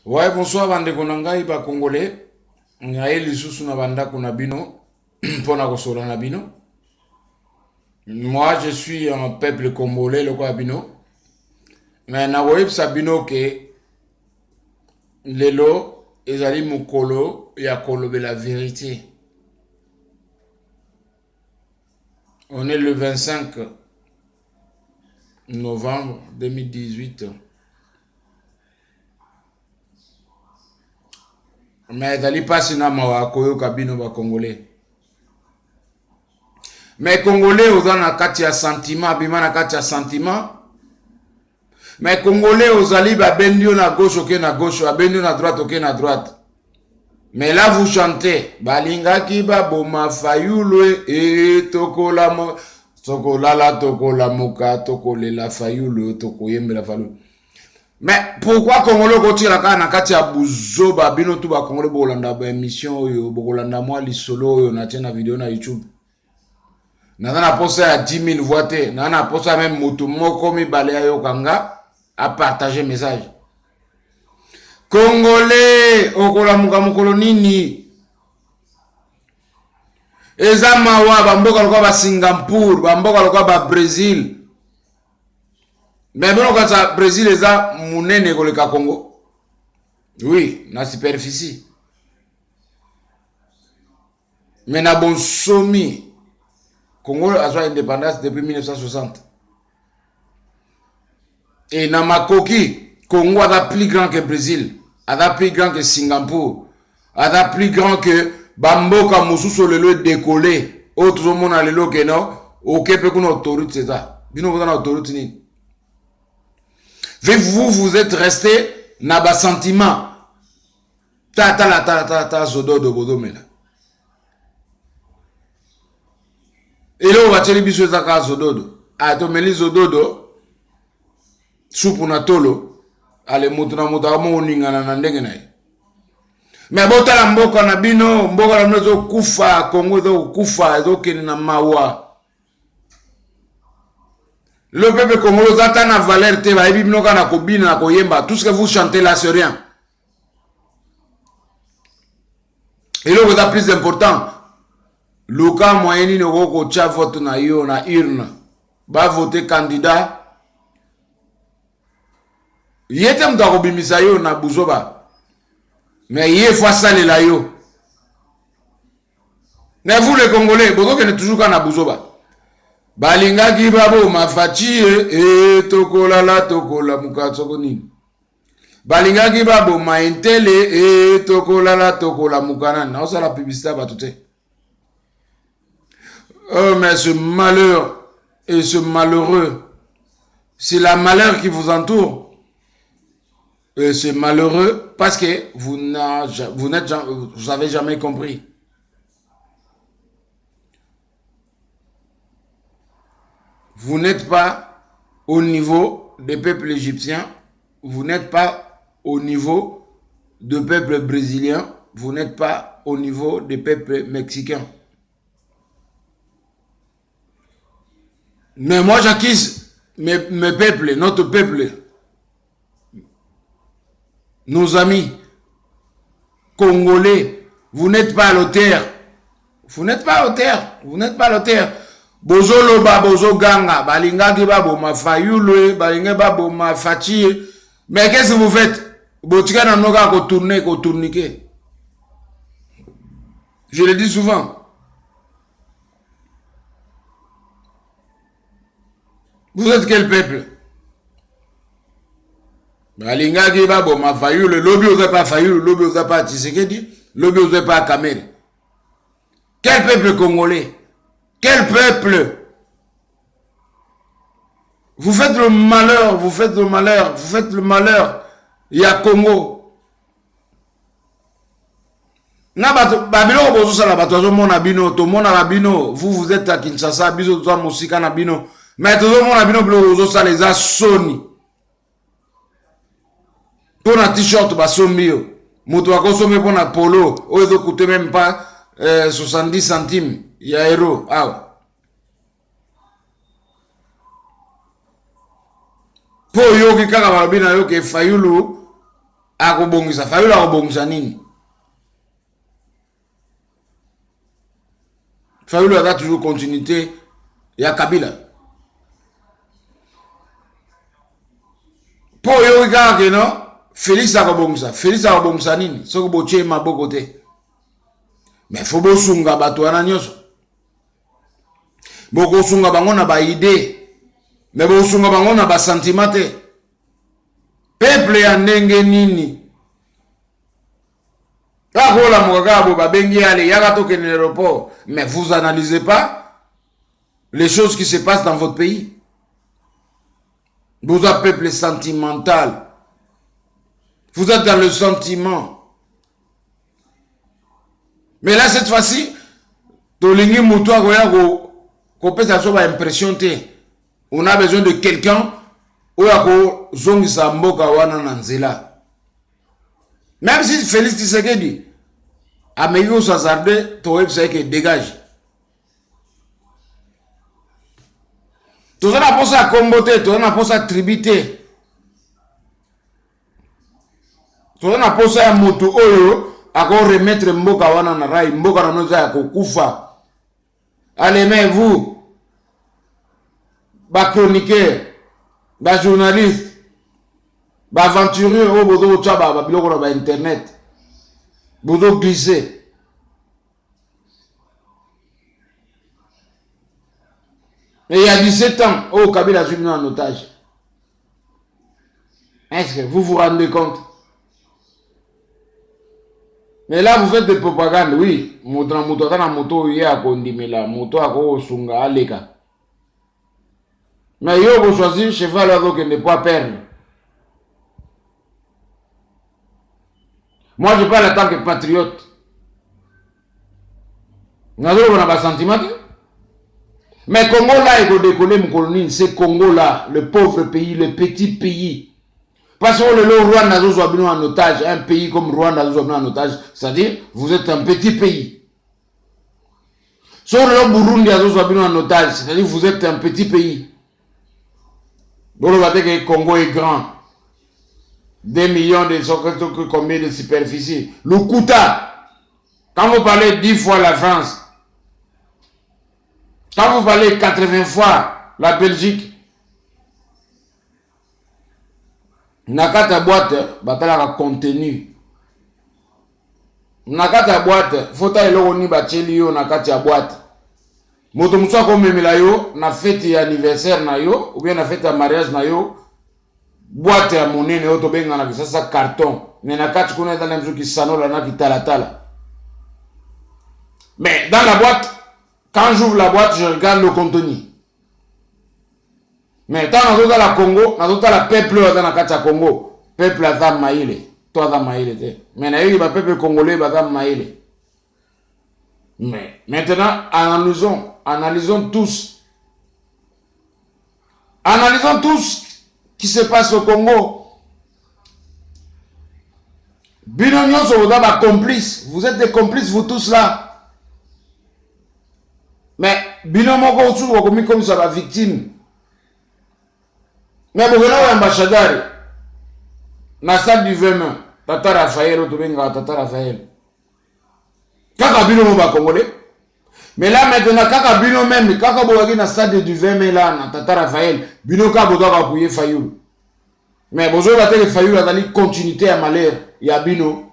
Ouais, bonsoir, bande konanga, iba congolais. Ngaye lisusu na banda kuna bino, pona kosola na bino. Moi, je suis un peuple congolais, le quoi bino. Mais na web sabino ke lelo ezali mukolo ya kolobe la vérité. On est le 25 novembre 2018. Mais ezali pasi na mawa koyoka bino ba congolais. Mais congolais oza na kati ya sentiment, bima na kati ya sentiment. Mais congolais ozali ba bendio na gauche ok na gauche, ba bendio na droite ok na droite. Mais là vous chantez balingaki ba boma fayulu e tokola mo tokola la tokola muka tokolela fayulu tokoyembela falu. Mais pourquoi congolais kotira ka na kati ya buzoba bino tu ba congolais bolanda ba émission oyo bolanda moi lisolo oyo na tena vidéo na YouTube. Nana posa ya 10 000 voix te, nana posa même moto moko mi balea yo kanga à partager message. Congolais okola muka mukolo nini? Eza mawa bamboka lokwa ba Singapour, bamboka lokwa ba Brésil. Mais bon quand Brésil eza munene koleka Congo. Oui, na superficie. Mais na bon somi Congo a son indépendance depuis 1960. Et na makoki, Congo a plus grand que Brésil, a plus grand que Singapour, a plus grand que Bamboka Moussousou le décollé. Autres monde a le que non, ok peut qu'on autorité c'est ça. Bino vous en autorité ni. Vous êtes resté na ba sentiment. Ta zodo de bodomela. Et là on va télé biso za ka zododo. A to meli zododo. Supu na tolo ale mutu na mutu amo ningana na ndenge na ye. Mais botala mboka na bino mboka na mnezo kufa Congo zo kufa zo keni na mawa. Le peuple congolais zata na valeur te ba ebi bino kana kobina na koyemba, tout ce que vous chantez là c'est rien. Et là vous a plus important. Luka moyeni no ko cha vote na yo na urne. Ba voter candidat yete mta kobimisa yo na buzoba. Mais yé fois salela yo. Mais vous les Congolais, bozo que toujours kana buzoba. Balinga ki babo mafachi e tokola la tokola mukatsoko nini. Balinga ki babo maintele e tokola la tokola mukana. Na osa la publicité ba tout. Oh mais ce malheur et ce malheureux, c'est la malheur qui vous entoure. C'est malheureux parce que vous n'avez jamais compris. Vous n'êtes pas au niveau des peuples égyptiens, vous n'êtes pas au niveau des peuples brésiliens, vous n'êtes pas au niveau des peuples mexicains. Mais moi j'acquise mes peuples, notre peuple. Nos amis congolais, vous n'êtes pas à l'auteur. Vous n'êtes pas à l'auteur. Vous n'êtes pas à l'auteur. Bozo loba, bozo ganga, balinga ki babo ma fayulu, balinga babo ma fachi. Mais qu'est-ce que vous faites? Botika na noga ko tourniquer. Je le dis souvent. Vous êtes quel peuple? Balinga ki babo ma fayulu, lobi oze pas fayulu, lobi oze pas Tshisekedi, lobi oze pas Kamere. Quel peuple congolais? Quel peuple? Vous faites le malheur, vous faites le malheur, vous faites le malheur. Il y a Congo. Na babilo bozo sala batozo mona bino, to mona rabino, vous êtes à Kinshasa, biso to musika na bino. Mais tozo mona bino bozo sala les soni. Pour un t-shirt basomio, moto akosome pour un polo, ozo coûte même pas 70 centimes, il y a euro. Ah. Pour yo ki kaka balobina yo ke fayulu akobongisa Fayulu akobongisa nini? Fayulu a toujours continuité ya Kabila. Po yo ikake no Félix akobongisa nini? Soko boche maboko te. Mais faut bosunga bato wana nyonso. Boko sunga bango na ba idée. Mais bosunga bango na ba sentiment te. Peuple ya ndenge nini? Kakola mokabo babengi ale yaka toke na l'aéroport. Mais vous analysez pas les choses qui se passent dans votre pays. Vous êtes un peuple sentimental. Vous êtes dans le sentiment. Mais là, cette fois-ci, Tolingi Moutoua impression. On a besoin de quelqu'un où zongi samboka wana nanzela. Même si Félix Tshisekedi a meilleur s'azarder, ton website qui dégage. Tout ça n'a pas ça comboter, tout ça n'a pas ça tribiter. Tout ça n'a pas ça moto oyo. Ako remettre mboka wana na rai mboka na noza ya kokufa. Allez mais vous ba chroniqueur, ba journaliste, ba aventurier o bozo chaba ba biloko na ba internet. Bozo glisser. Mais il y a 17 ans, oh Kabila a suivi en otage. Est-ce que vous vous rendez compte? Mais là, vous faites des propagandes, oui. Moto na moto yé a kondimela, moto a ko sunga aleka. Mais yo vous choisir cheval avec ne pas perdre. Moi, je parle en tant que patriote. Nazo on a pas sentiment. Mais Congo là, il faut décoller mon colonie, c'est Congo là, le pauvre pays, le petit pays. Parce que le Rwanda nous a en otage, un pays comme Rwanda nous a en otage, c'est-à-dire vous êtes un petit pays. Sur le Burundi nous a en otage, c'est-à-dire vous êtes un petit pays. Bon, on va dire que le Congo est grand. 2 millions de combien de superficie. Le Kouta, quand vous parlez 10 fois la France, quand vous parlez 80 fois la Belgique, nakata boîte batala contenu. Nakata boîte fota eloko ni bacheli yo nakati ya boîte. Moto musa ko memela yo na fête ya anniversaire na yo ou bien na fête ya mariage na yo. Boîte ya monene yo to benga na sasa carton. Mais nakati kuna dans les qui sanola na kitala. Mais dans la boîte, quand j'ouvre la boîte, je regarde le contenu. Mais tant dans la Congo, dans la peuple dans la Katia Congo, peuple à maïle, toi à maïle. Mais na eu le peuple congolais à maïle. Mais maintenant analysons tous. Analysons tous ce qui se passe au Congo. Binonio sont complices. Vous êtes des complices vous tous là. Mais Binomoko vous commis comme ça la victime. Mais vous avez un ambassadeur. Na stade du 20 mai, Tata Raphaël, Tata Raphaël. Kaka Bino va congolais. Mais là maintenant, Kaka Bino même, Kaka Boagi na stade du 20 mai là, na Tata Raphaël, Bino Kaka Boga va appuyer Fayoul. Mais vous avez la Fayoul a dit continuité à malheur, il y a Bino.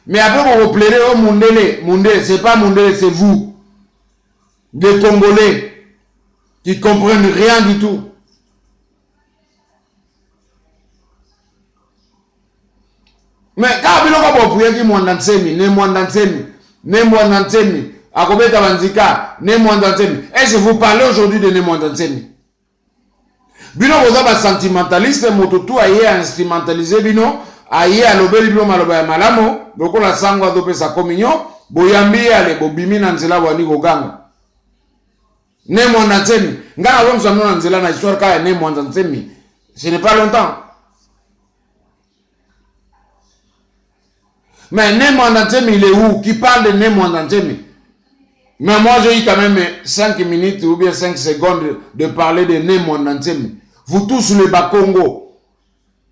Mais après vous plairez au Mundele, c'est pas Mundele, c'est vous. Des Congolais qui comprennent rien du tout. Mais quand vous avez appuyé qui Mwandansemi, ne Mwandansemi, Akobeta Banzika, ne Mwandansemi. Est-ce que vous parlez aujourd'hui de ne Mwandansemi? Bino vous avez un sentimentaliste, mototou aïe instrumentalisé bino, aïe à l'obéli bino maloba malamo, boko la sangwa dope sa communion, boyambi ale bobimi na nzela wani goganga. Ne Mwandansemi, ngana wong sa mnou nzela na histoire ka ne Mwandansemi. Ce n'est pas longtemps. Mais ne Mwandansemi, il est où? Qui parle de ne Mwandansemi? Mais moi j'ai eu quand même 5 minutes ou bien 5 secondes de parler de ne Mwandansemi. vous tous les Bakongo,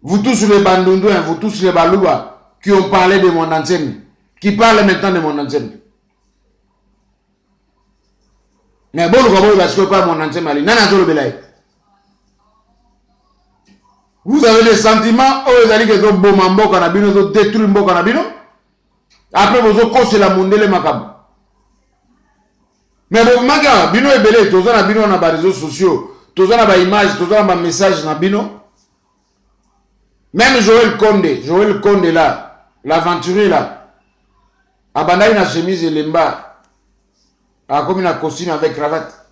vous tous les Bandundouins, vous tous les Balouba, qui ont parlé de mon ancienne, qui parlent maintenant de mon ancienne. Mais bon, parce que pas mon ancienne Mali, vous avez des sentiments, vous allez que vous bomambo canabino, vous détruisez mbo canabino. Après vous avez causé la mondele makab. Mais vous maga bino est belé, tous on a bino na réseaux sociaux, tous on a ba image, tous on a ba message na bino. Même Joël Condé là, l'aventurier là, abandonne la chemise et lemba, a comme une costume avec cravate.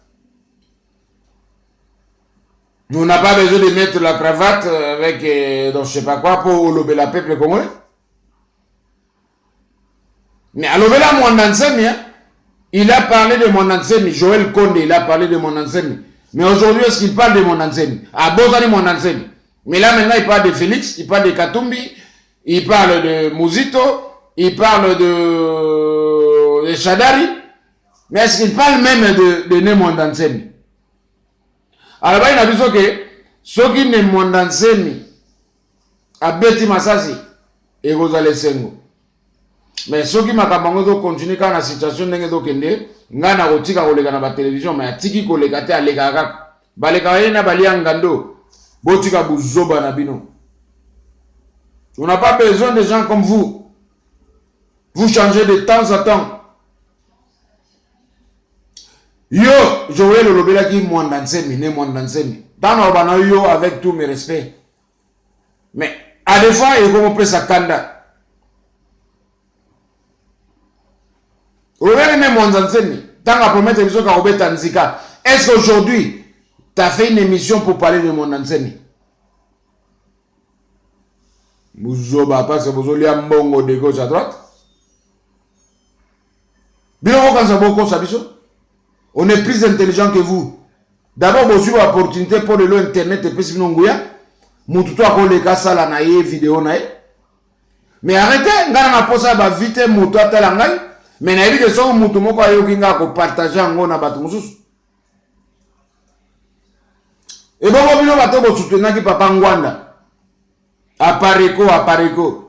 On n'a pas besoin de mettre la cravate avec, donc je sais pas quoi, pour lober la peuple congolais. Mais à lober la mon enseigne, il a parlé de mon enseigne, Joël Condé, il a parlé de mon enseigne. Mais aujourd'hui, est-ce qu'il parle de mon enseigne? Ah, bon, ça dit mon enseigne. Mais là, maintenant, il parle de Félix, il parle de Katumbi, il parle de Mouzito, il parle de Chadari. Mais est-ce qu'il parle même de Némon Danseni? Alors, il a dit que ceux qui Némon Danseni a bêti Massasi et Rosale Sengo. Mais ceux qui m'ont continué quand la situation n'est pas kende, ngana rotika kolega na ba télévision, mais atiki kolega te alega kaka. Baleka yena balia ngando. Botika buzoba na bino. On n'a pas besoin de gens comme vous. Vous changez de temps à temps. Yo, Joël Olobela qui mwandansemi, ne mwandansemi. Dans nos bana yo avec tous mes respects. Mais à des fois, il faut me sa kanda. Olobela ne mwandansemi. Tant qu'à promettre que vous avez Tanzika. Est-ce qu'aujourd'hui, tu as fait une émission pour parler de mon enseigne? Mouzoba, parce que vous avez un bongo de gauche à droite. On est plus intelligent que vous. D'abord, vous avez l'opportunité pour le internet et puis si vous avez une vidéo. Mais arrêtez, vous avez vite mais na que so mutu moko ayokinga ko partager ngo na batu mususu. Et bon bino bato bo soutenir ki papa Ngwanda. Apareko.